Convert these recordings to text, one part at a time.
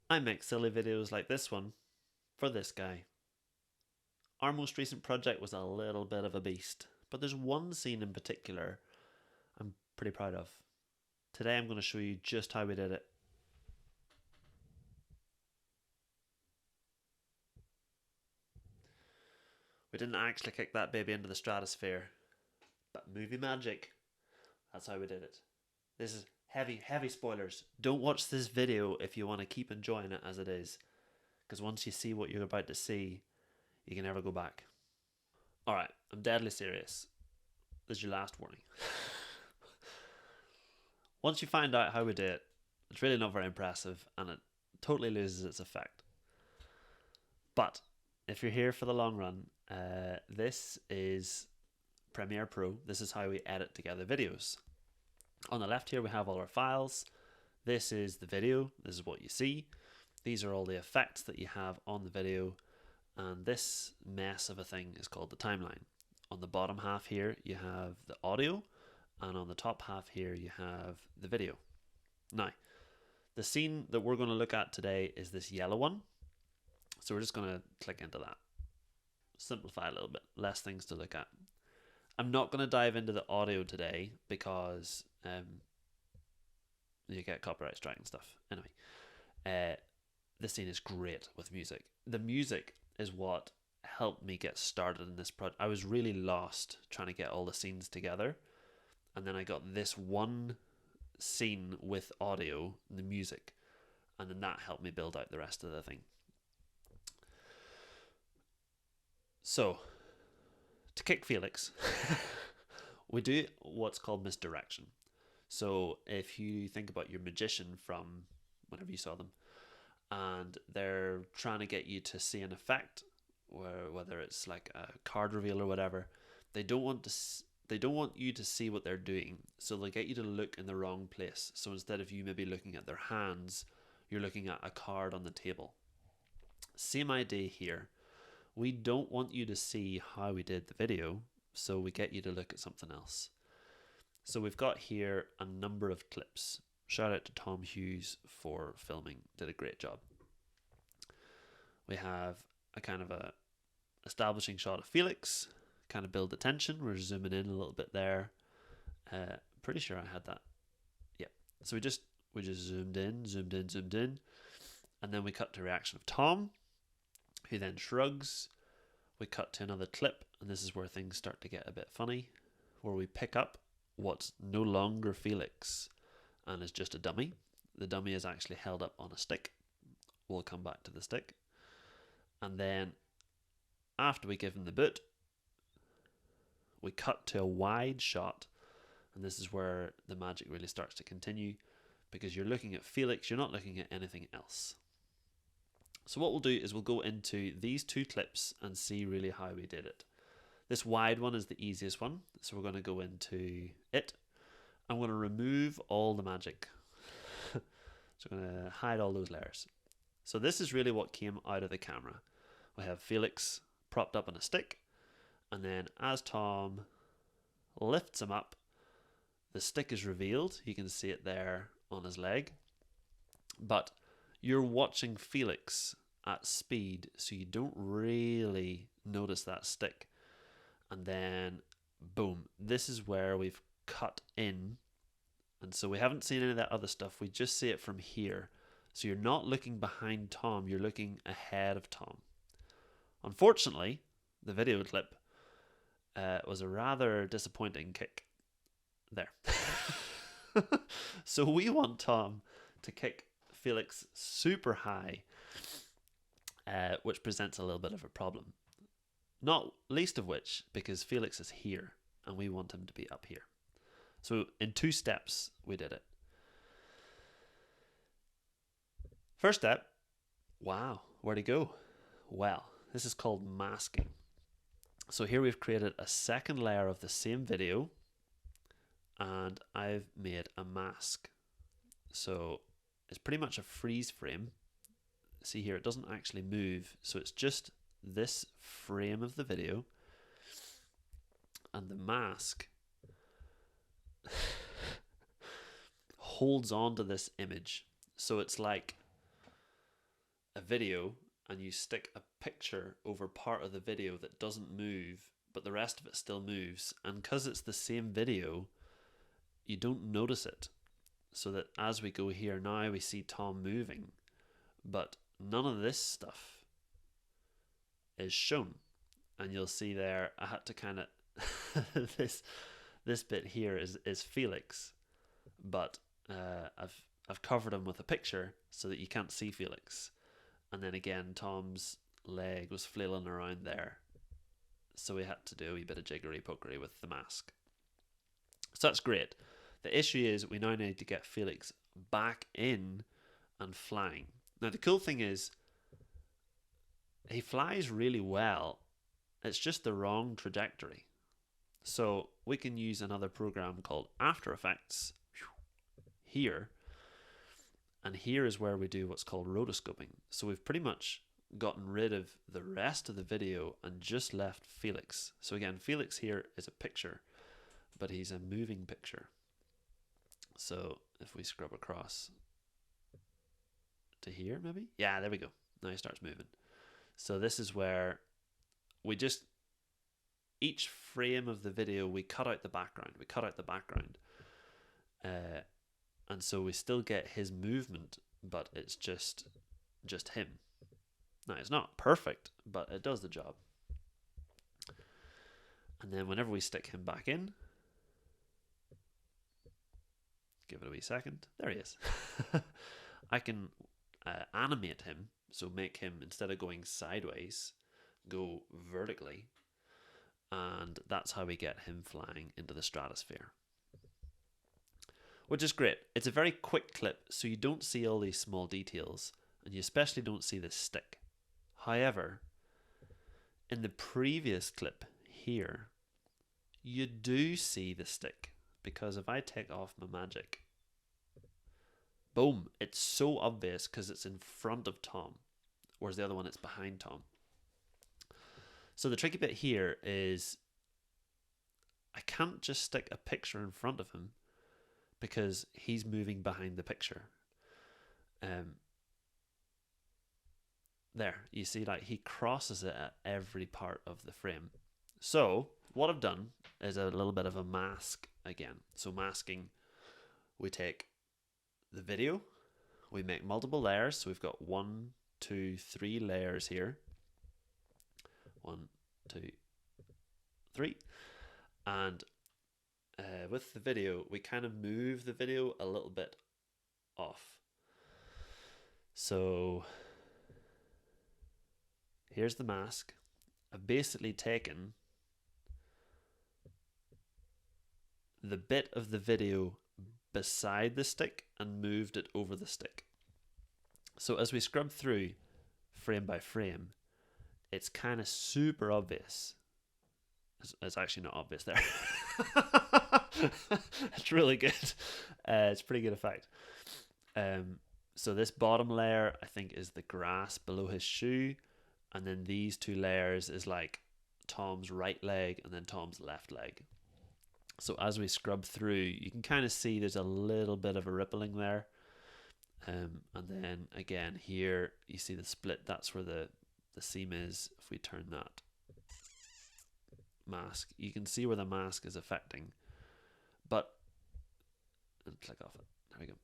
I make silly videos like this one for this guy. Our most recent project was a little bit of a beast, but there's one scene in particular I'm pretty proud of. Today I'm going to show you just how we did it. We didn't actually kick that baby into the stratosphere, but movie magic. That's how we did it. This is heavy spoilers. Don't watch this video if you want to keep enjoying it as it is, because once you see what you're about to see, you can never go back. Alright, I'm deadly serious. This is your last warning. Once you find out how we did it, it's really not very impressive and it totally loses its effect. But if you're here for the long run, this is Premiere Pro. This is how we edit together videos. On the left here we have all our files. This is the video. This is what you see. These are all the effects that you have on the video, and this mess of a thing is called the timeline. On the bottom half here you have the audio, and on the top half here you have the video. Now, the scene that we're going to look at today is this yellow one, so we're just going to click into that. Simplify a little bit, less things to look at. I'm not going to dive into the audio today because you get copyright strike and stuff. Anyway, this scene is great with music. The music is what helped me get started in this project. I was really lost trying to get all the scenes together, and then I got this one scene with audio, the music, and then that helped me build out the rest of the thing. So, to kick Felix, we do what's called misdirection. So if you think about your magician from whenever you saw them, and they're trying to get you to see an effect, whether it's like a card reveal or whatever, they don't want you to see what they're doing, so they get you to look in the wrong place. So instead of you maybe looking at their hands, you're looking at a card on the table. Same idea here. We don't want you to see how we did the video, so we get you to look at something else. So we've got here a number of clips. Shout out to Tom Hughes for filming, did a great job. We have a kind of a establishing shot of Felix, kind of build the tension. We're zooming in a little bit there. Pretty sure I had that. Yeah. So we just zoomed in, and then we cut to a reaction of Tom, who then shrugs. We cut to another clip, and this is where things start to get a bit funny, where we pick up what's no longer Felix and is just a dummy. The dummy is actually held up on a stick. We'll come back to the stick. And then after we give him the boot, we cut to a wide shot, and this is where the magic really starts to continue, because you're looking at Felix, you're not looking at anything else. So what we'll do is we'll go into these two clips and see really how we did it. This wide one is the easiest one, so we're going to go into it. I'm going to remove all the magic. So I'm going to hide all those layers. So this is really what came out of the camera. We have Felix propped up on a stick, and then as Tom lifts him up, the stick is revealed. You can see it there on his leg. But you're watching Felix at speed, so you don't really notice that stick. And then, boom, this is where we've cut in. And so we haven't seen any of that other stuff. We just see it from here. So you're not looking behind Tom, you're looking ahead of Tom. Unfortunately, the video clip was a rather disappointing kick. There. So we want Tom to kick Felix super high, which presents a little bit of a problem. Not least of which because Felix is here and we want him to be up here. So in 2 steps we did it. First step, wow, where'd he go? Well, this is called masking. So here we've created a second layer of the same video, and I've made a mask. So it's pretty much a freeze frame. See here, it doesn't actually move, so it's just this frame of the video, and the mask holds on to this image. So it's like a video and you stick a picture over part of the video that doesn't move, but the rest of it still moves, and because it's the same video, you don't notice it. So that as we go here now, we see Tom moving, but none of this stuff is shown. And you'll see there, I had to kind of this bit here is Felix, but I've covered him with a picture so that you can't see Felix. And then again, Tom's leg was flailing around there, so we had to do a wee bit of jiggery pokery with the mask. So that's great. The issue is we now need to get Felix back in and flying. Now the cool thing is he flies really well. It's just the wrong trajectory. So we can use another program called After Effects here. And here is where we do what's called rotoscoping. So we've pretty much gotten rid of the rest of the video and just left Felix. So again, Felix here is a picture, but he's a moving picture. So if we scrub across to here, maybe? Yeah, there we go. Now he starts moving. So this is where we just, each frame of the video, we cut out the background. And so we still get his movement, but it's just him. Now, it's not perfect, but it does the job. And then whenever we stick him back in, give it a wee second. There he is. I can animate him, so make him, instead of going sideways, go vertically. And that's how we get him flying into the stratosphere. Which is great. It's a very quick clip, so you don't see all these small details, and you especially don't see the stick. However, in the previous clip here, you do see the stick, because if I take off my magic, boom, it's so obvious because it's in front of Tom, whereas the other one, it's behind Tom. So the tricky bit here is I can't just stick a picture in front of him because he's moving behind the picture. There, you see, like, he crosses it at every part of the frame. So what I've done is a little bit of a mask again. So masking, we take the video, we make multiple layers. So we've got 1, 2, 3 layers here. 1, 2, 3. And with the video, we kind of move the video a little bit off. So here's the mask. I've basically taken the bit of the video beside the stick and moved it over the stick. So as we scrub through frame by frame, it's kind of super obvious. It's actually not obvious there. It's really good. It's a pretty good effect. So this bottom layer, I think, is the grass below his shoe. And then these 2 layers is like Tom's right leg and then Tom's left leg. So as we scrub through, you can kind of see there's a little bit of a rippling there. And then again here, you see the split. That's where the seam is. If we turn that mask, you can see where the mask is affecting. But, and click off it. There we go.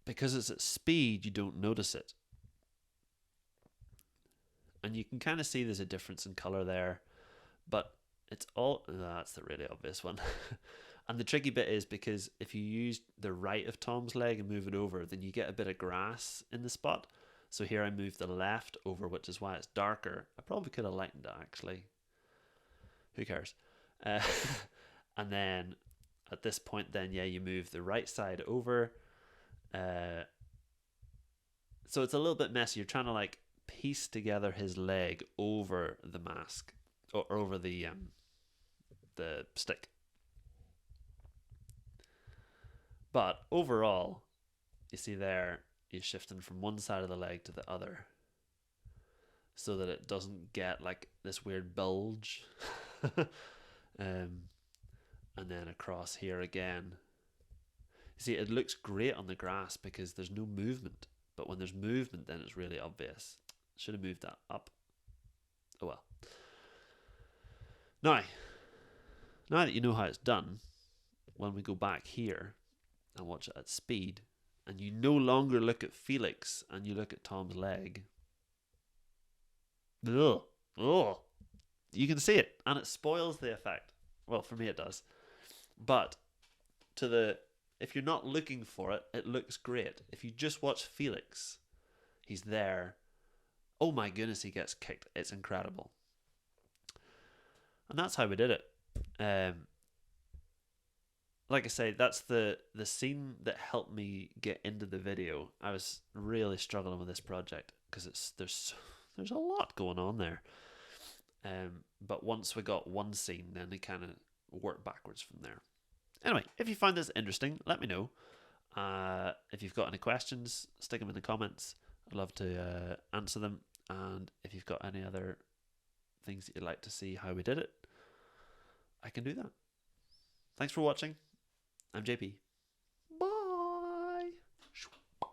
Because it's at speed, you don't notice it. And you can kind of see there's a difference in color there, but it's all, that's the really obvious one. And the tricky bit is because if you use the right of Tom's leg and move it over, then you get a bit of grass in the spot. So here I move the left over, which is why it's darker. I probably could have lightened it, actually. Who cares? And then at this point, then, yeah, you move the right side over. So it's a little bit messy. You're trying to, like, piece together his leg over the mask, or over the stick. But overall, you see there, you're shifting from one side of the leg to the other so that it doesn't get like this weird bulge. And then across here again. You see, it looks great on the grass because there's no movement, but when there's movement, then it's really obvious. Should have moved that up. Oh well. Now that you know how it's done, when we go back here and watch it at speed, and you no longer look at Felix and you look at Tom's leg, ugh, you can see it, and it spoils the effect. Well, for me it does. But if you're not looking for it, it looks great. If you just watch Felix, he's there. Oh my goodness, he gets kicked. It's incredible. And that's how we did it. Like I say, that's the scene that helped me get into the video. I was really struggling with this project because there's a lot going on there. But once we got one scene, then we kind of worked backwards from there. Anyway, if you find this interesting, let me know. If you've got any questions, stick them in the comments. I'd love to answer them. And if you've got any other things that you'd like to see how we did it, I can do that. Thanks for watching. I'm JP.